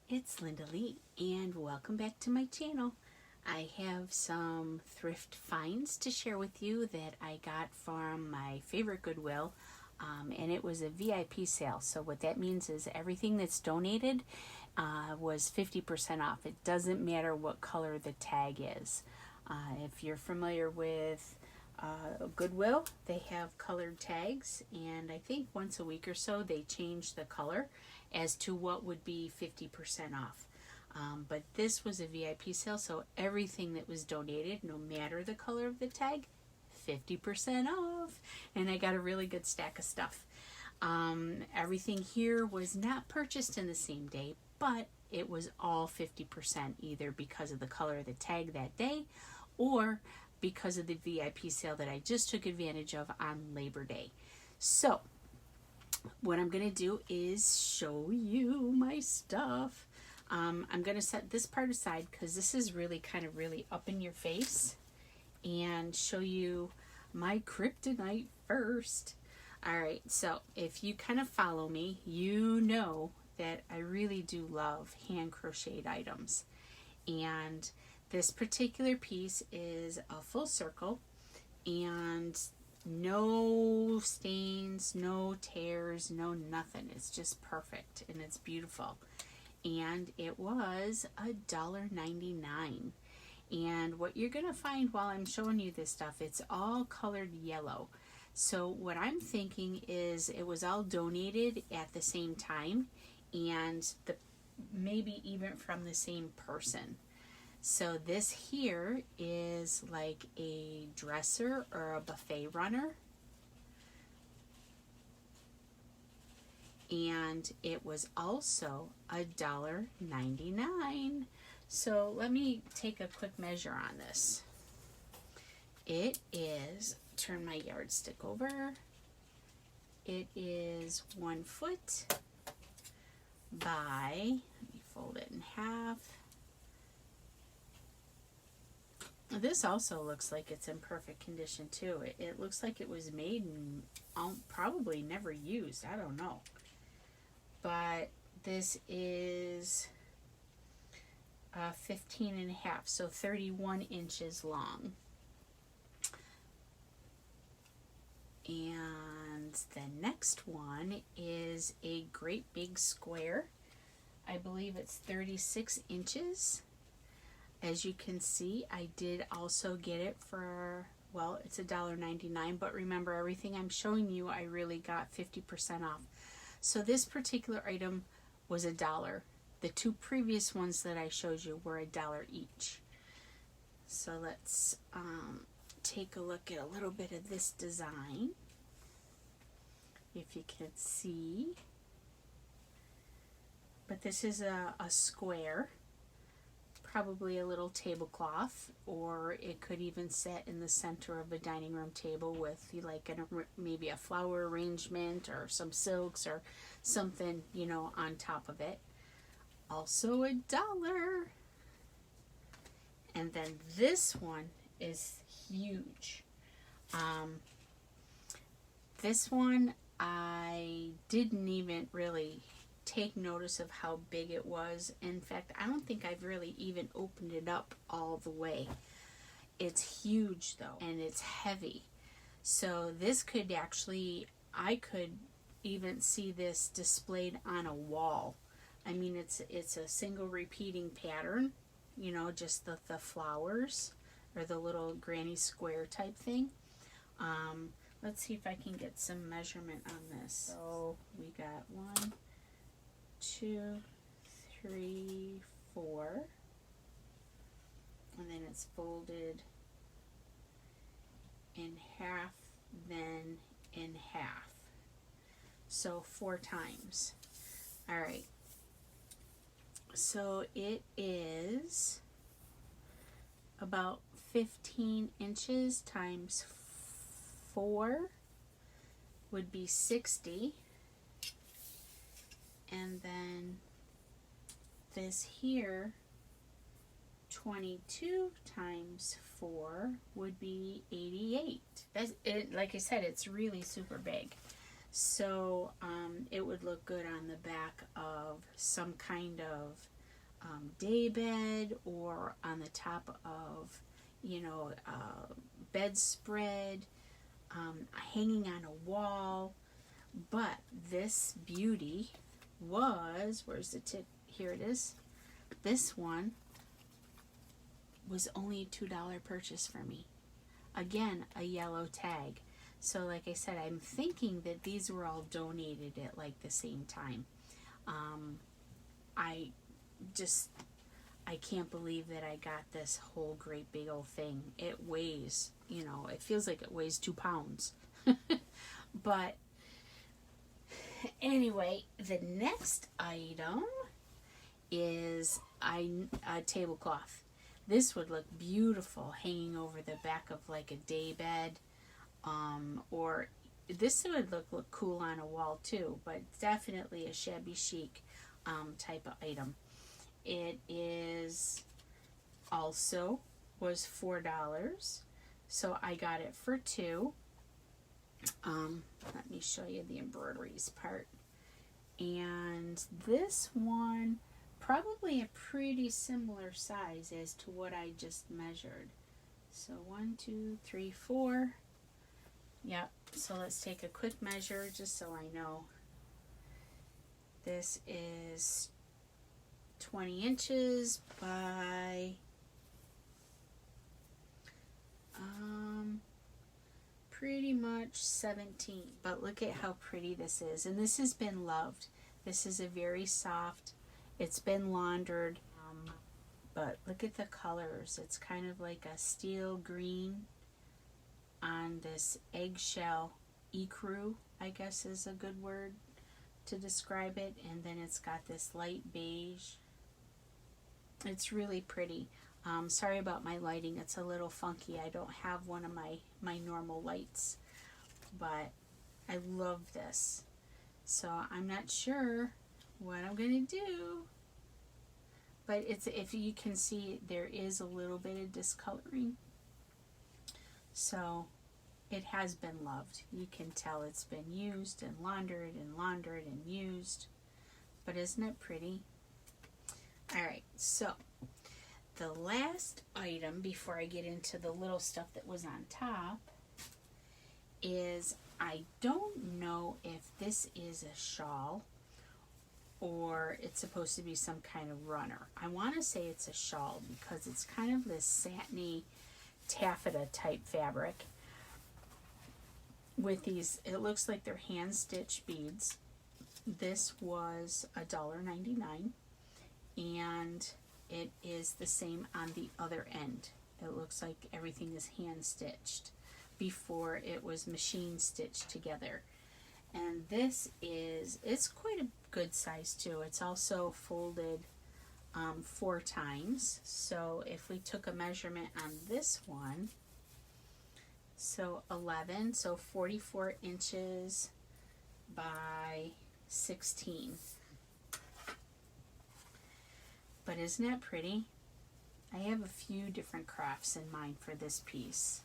it's Linda Lee and welcome back to my channel. I have some thrift finds to share with you that I got from my favorite Goodwill, and it was a VIP sale. So what that means is everything that's donated was 50% off. It doesn't matter what color the tag is. If you're familiar with Goodwill, they have colored tags, and I think once a week or so they change the color as to what would be 50% off. But this was a VIP sale, so everything that was donated, no matter the color of the tag, 50% off. And I got a really good stack of stuff. Everything here was not purchased in the same day, but it was all 50% either because of the color of the tag that day or because of the VIP sale that I just took advantage of on Labor Day. So what I'm going to do is show you my stuff. I'm going to set this part aside because this is really kind of really up in your face, and show you my kryptonite first. Alright, so if you kind of follow me, you know that I really do love hand crocheted items. And this particular piece is a full circle and no stains, no tears, no nothing. It's just perfect and it's beautiful. And it was $1.99. And what you're going to find while I'm showing you this stuff, it's all colored yellow. So what I'm thinking is it was all donated at the same time, and maybe even from the same person. So this here is like a dresser or a buffet runner. And it was also $1.99. So let me take a quick measure on this. It is, turn my yardstick over. It is 1 foot by, let me fold it in half. This also looks like it's in perfect condition too. It looks like it was made and probably never used. I don't know. But this is 15 and a half, so 31 inches long. And the next one is a great big square. I believe it's 36 inches. As you can see, I did also get it for, well, it's $1.99, but remember, everything I'm showing you, I really got 50% off. So this particular item was $1. The two previous ones that I showed you were $1 each. So let's take a look at a little bit of this design. If you can see. But this is a square. Probably a little tablecloth, or it could even sit in the center of a dining room table with like maybe a flower arrangement or some silks or something, you know, on top of it. Also $1. And then this one is huge. This one I didn't even really take notice of how big it was. In fact, I don't think I've really even opened it up all the way. It's huge though, and it's heavy. So this could actually, I could even see this displayed on a wall. I mean, it's a single repeating pattern, you know, just the flowers or the little granny square type thing. Let's see if I can get some measurement on this. So we got 1, 2, 3, 4, and then it's folded in half, then in half. So 4 times. All right. So it is about 15 inches times 4 would be 60. And then this here, 22 times 4 would be 88. That's it. Like I said, it's really super big. So it would look good on the back of some kind of day bed, or on the top of, bedspread, hanging on a wall. But this beauty was, where's the tip? Here it is. This one was only a $2 purchase for me. Again, a yellow tag. So like I said, I'm thinking that these were all donated at like the same time. I can't believe that I got this whole great big old thing. It weighs, it feels like it weighs 2 pounds. But anyway, the next item is a tablecloth. This would look beautiful hanging over the back of like a day bed, or this would look cool on a wall too, but definitely a shabby chic type of item. It is also was $4, so I got it for 2. Let me show you the embroideries part. And this one, probably a pretty similar size as to what I just measured. So 1, 2, 3, 4. Yep, so let's take a quick measure just so I know. This is 20 inches by pretty much 17. But look at how pretty this is. And this has been loved. This is a very soft, it's been laundered, but look at the colors. It's kind of like a steel green on this eggshell ecru, I guess is a good word to describe it. And then it's got this light beige. It's really pretty. Sorry about my lighting. It's a little funky. I don't have one of my normal lights, but I love this. So I'm not sure what I'm going to do, but it's, if you can see, there is a little bit of discoloring. So it has been loved. You can tell it's been used and laundered and used, but isn't it pretty? All right, so the last item before I get into the little stuff that was on top is, I don't know if this is a shawl or it's supposed to be some kind of runner. I want to say it's a shawl because it's kind of this satiny taffeta type fabric with these, it looks like they're hand stitched beads. This was $1.99, and it is the same on the other end. It looks like everything is hand stitched before it was machine stitched together. And this is, it's quite a good size too. It's also folded 4 times. So if we took a measurement on this one, so 11, so 44 inches by 16. But isn't that pretty? I have a few different crafts in mind for this piece.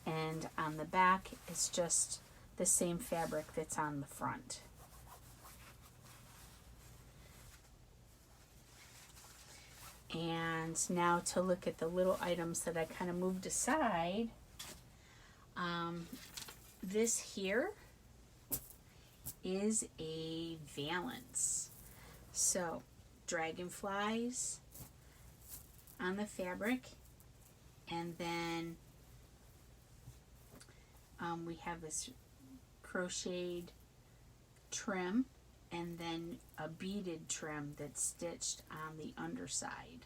And on the back, it's just the same fabric that's on the front. And now to look at the little items that I kind of moved aside. This here is a valance. So dragonflies on the fabric, and then we have this crocheted trim, and then a beaded trim that's stitched on the underside.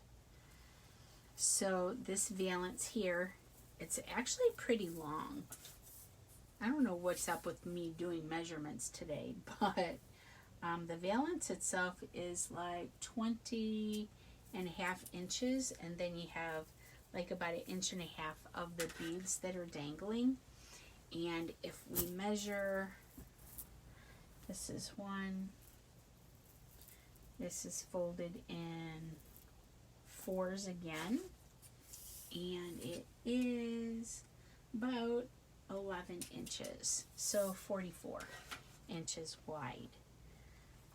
So this valance here, it's actually pretty long. I don't know what's up with me doing measurements today, but the valance itself is like 20.5 inches, and then you have like about 1.5 inches of the beads that are dangling. And if we measure, this is one, this is folded in 4s again, and it is about 11 inches, so 44. inches wide.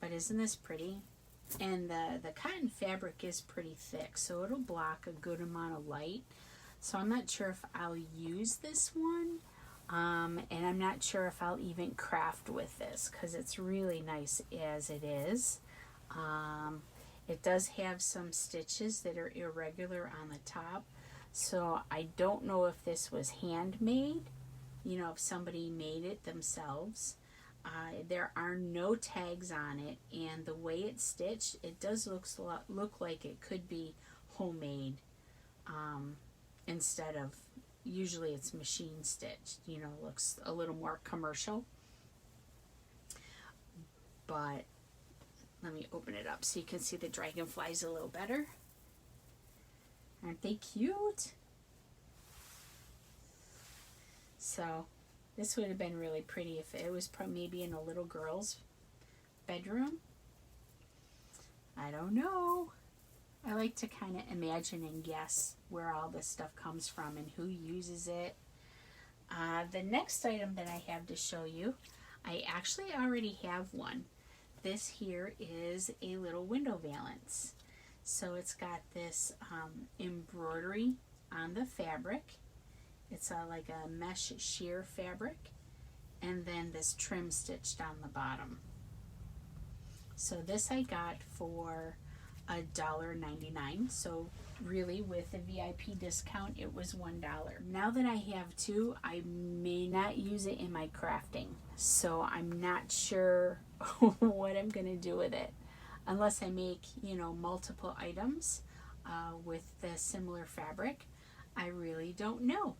But isn't this pretty? And the cotton fabric is pretty thick, so it'll block a good amount of light. So I'm not sure if I'll use this one, and I'm not sure if I'll even craft with this, because it's really nice as it is. It does have some stitches that are irregular on the top, so I don't know if this was handmade, you know, if somebody made it themselves. There are no tags on it, and the way it's stitched, it does look like it could be homemade, instead of, usually it's machine stitched, you know, looks a little more commercial. But let me open it up so you can see the dragonflies a little better. Aren't they cute? So this would have been really pretty if it was maybe in a little girl's bedroom. I don't know. I like to kind of imagine and guess where all this stuff comes from and who uses it. The next item that I have to show you, I actually already have one. This here is a little window valance. So it's got this embroidery on the fabric. It's like a mesh sheer fabric, and then this trim stitched on the bottom. So this I got for $1.99. So really, with the VIP discount, it was $1. Now that I have two, I may not use it in my crafting, so I'm not sure what I'm gonna do with it, unless I make, you know, multiple items with the similar fabric. I really don't know.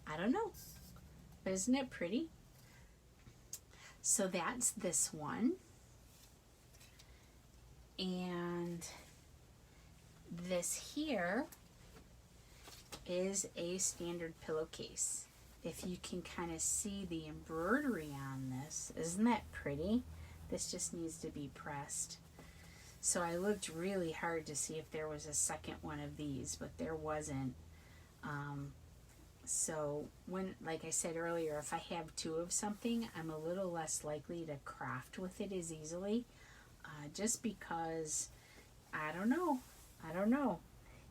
I don't know. But isn't it pretty? So that's this one. And this here is a standard pillowcase. If you can kind of see the embroidery on this, isn't that pretty? This just needs to be pressed. So I looked really hard to see if there was a second one of these, but there wasn't. So when, like I said earlier, if I have two of something, I'm a little less likely to craft with it as easily, just because, I don't know.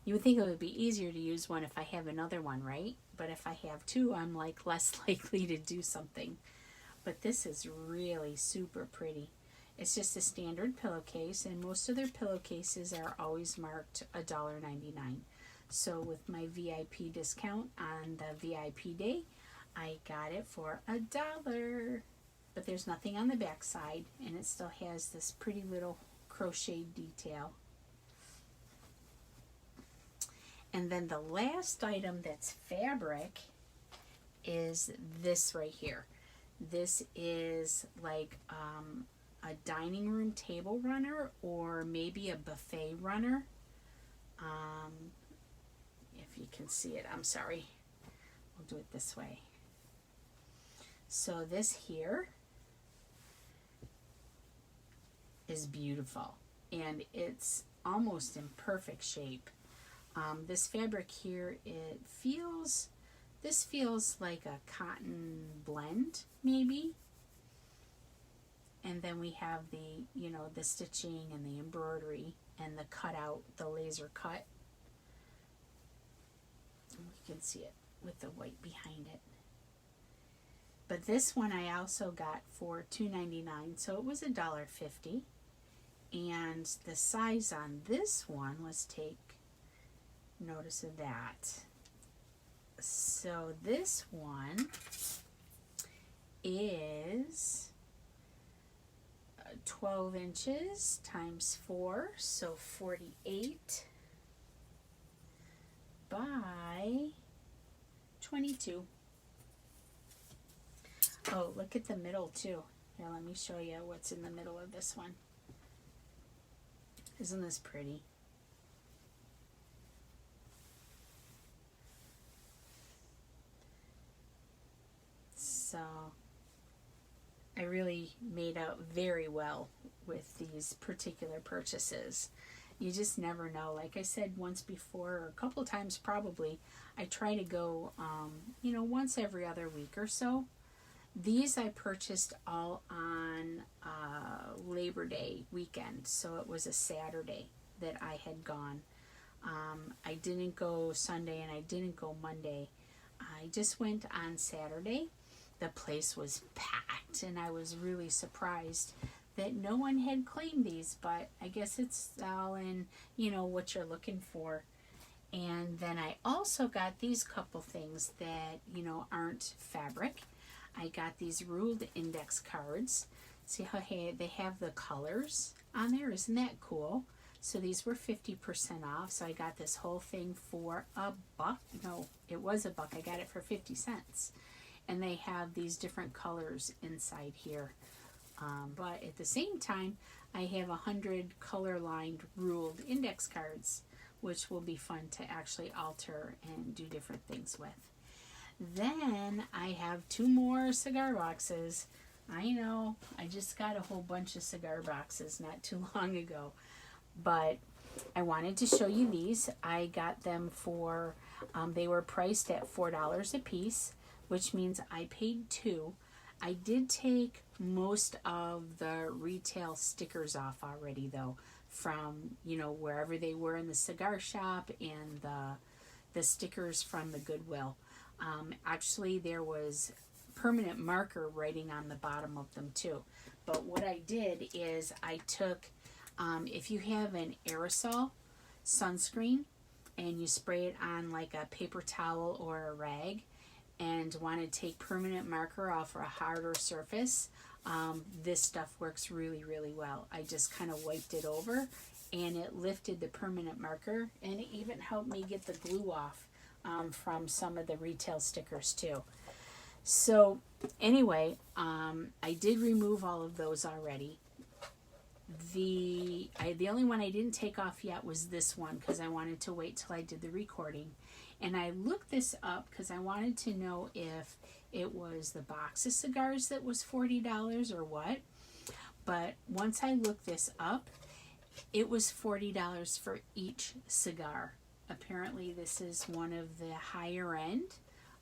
You would think it would be easier to use one if I have another one, right? But if I have two, I'm like less likely to do something. But this is really super pretty. It's just a standard pillowcase, and most of their pillowcases are always marked $1.99. So with my VIP discount on the VIP day, I got it for $1. But there's nothing on the back side, and it still has this pretty little crochet detail. And then the last item that's fabric is this right here. This is like a dining room table runner, or maybe a buffet runner. If you can see it, I'm sorry. We'll do it this way. So this here is beautiful, and it's almost in perfect shape. This fabric here, this feels like a cotton blend, maybe. And then we have the, you know, the stitching and the embroidery and the cutout, the laser cut. And you can see it with the white behind it. But this one I also got for $2.99, so it was $1.50. And the size on this one was, take notice of that. So this one is 12 inches times 4, so 48 by 22. Oh, look at the middle too. Here, let me show you what's in the middle of this one. Isn't this pretty? So I really made out very well with these particular purchases. You just never know. Like I said once before, or a couple times probably, I try to go, you know, once every other week or so. These I purchased all on Labor Day weekend, so it was a Saturday that I had gone. I didn't go Sunday and I didn't go Monday. I just went on Saturday. The place was packed and I was really surprised that no one had claimed these, but I guess it's all in, what you're looking for. And then I also got these couple things that, aren't fabric. I got these ruled index cards. See how they have the colors on there? Isn't that cool? So these were 50% off. So I got this whole thing for $1. No, it was $1. I got it for 50 cents. And they have these different colors inside here. But at the same time, I have 100 color-lined ruled index cards, which will be fun to actually alter and do different things with. Then I have 2 more cigar boxes. I know, I just got a whole bunch of cigar boxes not too long ago, but I wanted to show you these. I got them for, they were priced at $4 a piece, which means I paid $2. I did take most of the retail stickers off already though, from, wherever they were in the cigar shop, and the stickers from the Goodwill. Actually, there was permanent marker writing on the bottom of them too. But what I did is I took, if you have an aerosol sunscreen and you spray it on like a paper towel or a rag and want to take permanent marker off a harder surface, this stuff works really, really well. I just kind of wiped it over and it lifted the permanent marker, and it even helped me get the glue off from some of the retail stickers too. So anyway, I did remove all of those already. The only one I didn't take off yet was this one, because I wanted to wait till I did the recording. And I looked this up because I wanted to know if it was the box of cigars that was $40 or what. But once I looked this up, it was $40 for each cigar. Apparently this is one of the higher end.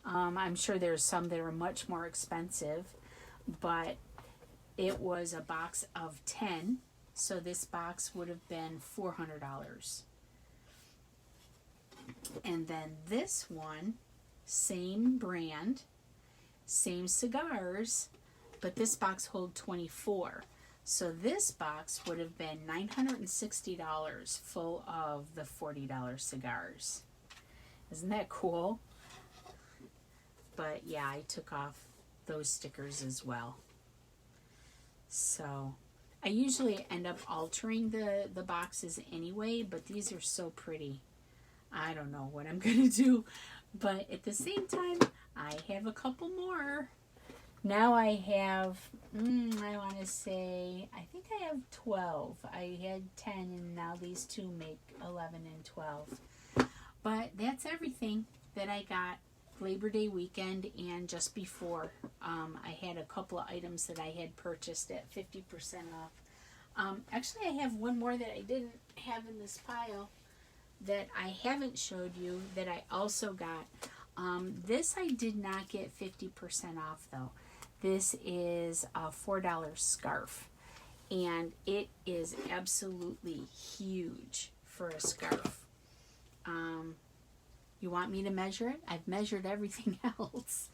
I'm sure there's some that are much more expensive, but it was a box of 10, so this box would have been $400. And then this one, same brand, same cigars, but this box holds 24. So this box would have been $960 full of the $40 cigars. Isn't that cool? But yeah, I took off those stickers as well. So I usually end up altering the boxes anyway, but these are so pretty. I don't know what I'm going to do, but at the same time, I have a couple more. Now I have, I want to say, I think I have 12. I had 10, and now these two make 11 and 12. But that's everything that I got Labor Day weekend and just before. I had a couple of items that I had purchased at 50% off. Actually, I have one more that I didn't have in this pile that I haven't showed you that I also got. This I did not get 50% off though. This is a $4 scarf, and it is absolutely huge for a scarf. You want me to measure it? I've measured everything else,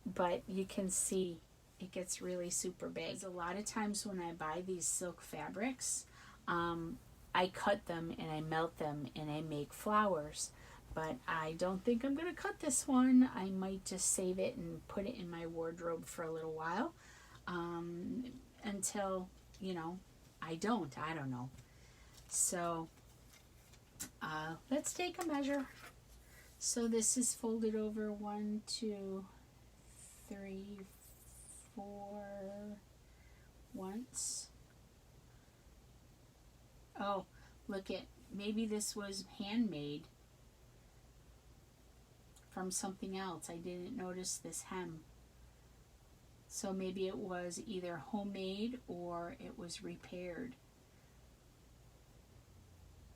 but you can see it gets really super big. A lot of times when I buy these silk fabrics, I cut them and I melt them and I make flowers, but I don't think I'm going to cut this one. I might just save it and put it in my wardrobe for a little while until, I don't know. So let's take a measure. So this is folded over 1, 2, 3, 4 once. Oh, look at, maybe this was handmade from something else. I didn't notice this hem. So maybe it was either homemade or it was repaired.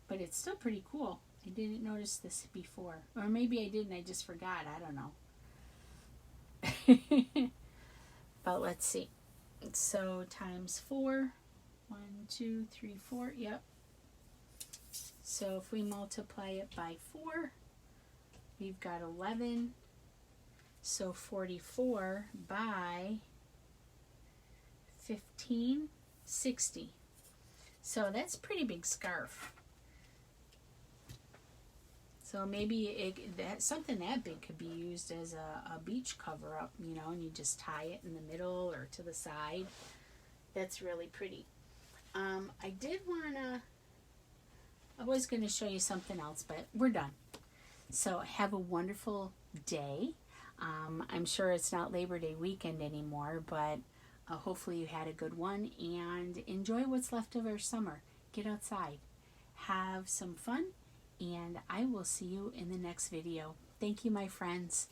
But it's still pretty cool. I didn't notice this before. Or maybe I didn't, I just forgot. I don't know. But let's see. So times 4. 1, 2, 3, 4. Yep. So if we multiply it by 4, we've got 11. So 44 by 15, 60. So that's a pretty big scarf. So maybe something that big could be used as a beach cover up, you know, and you just tie it in the middle or to the side. That's really pretty. I was going to show you something else, but we're done. So have a wonderful day. I'm sure it's not Labor Day weekend anymore, but hopefully you had a good one, and enjoy what's left of our summer. Get outside, have some fun, and I will see you in the next video. Thank you, my friends.